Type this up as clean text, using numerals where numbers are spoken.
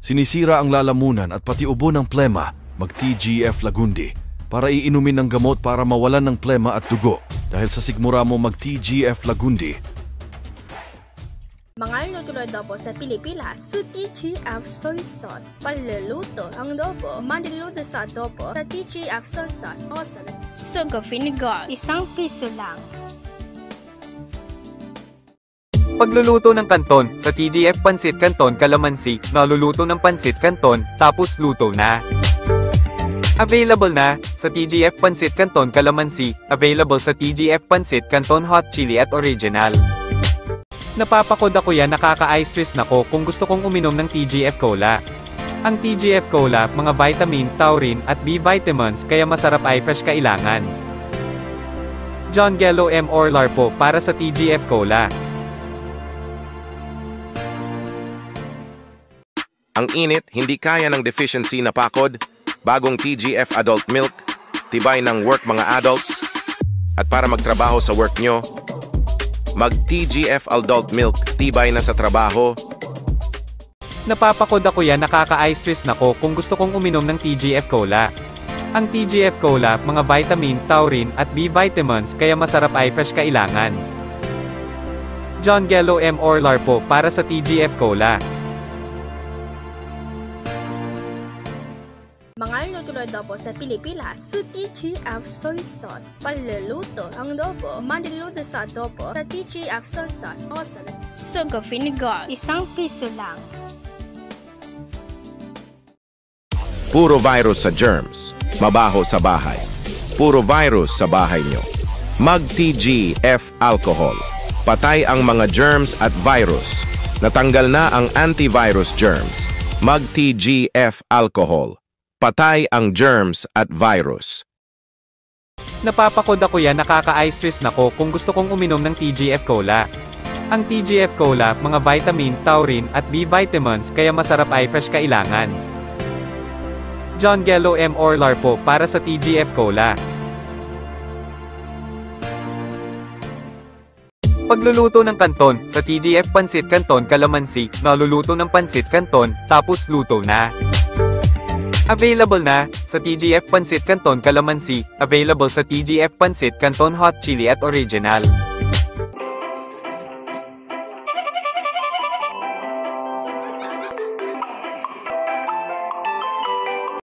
Sinisira ang lalamunan at pati ubo ng plema, mag-TGF Lagundi para iinumin ng gamot para mawalan ng plema at dugo. Dahil sa sigmura mo mag-TGF Lagundi. Mga luto adobo sa Pilipinas, sa TGF soy sauce. Paluluto ang adobo, mandiluto sa adobo sa TGF soy sauce. Sugo vinegar, ₱1 lang. Pagluluto ng kanton, sa TGF Pansit Canton Calamansi, naluluto ng Pansit Canton, tapos luto na. Available na, sa TGF Pansit Canton Calamansi, available sa TGF Pansit Canton Hot Chili at Original. Napapakod ako yan, nakaka-ice stress nako kung gusto kong uminom ng TGF Cola. Ang TGF Cola, mga vitamin, taurine, at B vitamins kaya masarap ay fresh kailangan. John Gello M. Orlar po para sa TGF Cola. Ang init, hindi kaya ng deficiency na pakod, bagong TGF Adult Milk, tibay ng work mga adults, at para magtrabaho sa work nyo, mag-TGF Adult Milk, tibay na sa trabaho. Napapakod ako yan, nakaka-ice stress nako kung gusto kong uminom ng TGF Cola. Ang TGF Cola, mga vitamin, taurine, at B vitamins kaya masarap ay fresh kailangan. John Gello M. Orlar po para sa TGF Cola. Mga luto adobo sa Pilipinas, sa TGF soy sauce. Paluluto ang adobo, mandiluto sa adobo sa TGF soy sauce. Sugo vinegar, ₱1 lang. Puro virus sa germs, mabaho sa bahay. Puro virus sa bahay nyo. Mag-TGF Alcohol. Patay ang mga germs at virus. Natanggal na ang antivirus germs. Mag-TGF Alcohol. Patay ang germs at virus. Napapakod ako yan, nakaka-ice stress nako kung gusto kong uminom ng TGF Cola. Ang TGF Cola, mga vitamin, taurine, at B vitamins kaya masarap ay fresh kailangan. John Gello M. Orlar po para sa TGF Cola. Pagluluto ng kanton, sa TGF Pansit Canton Calamansi, naluluto ng Pansit Canton, tapos luto na. Available na, sa TGF Pansit Canton Calamansi, available sa TGF Pansit Canton Hot Chili at Original.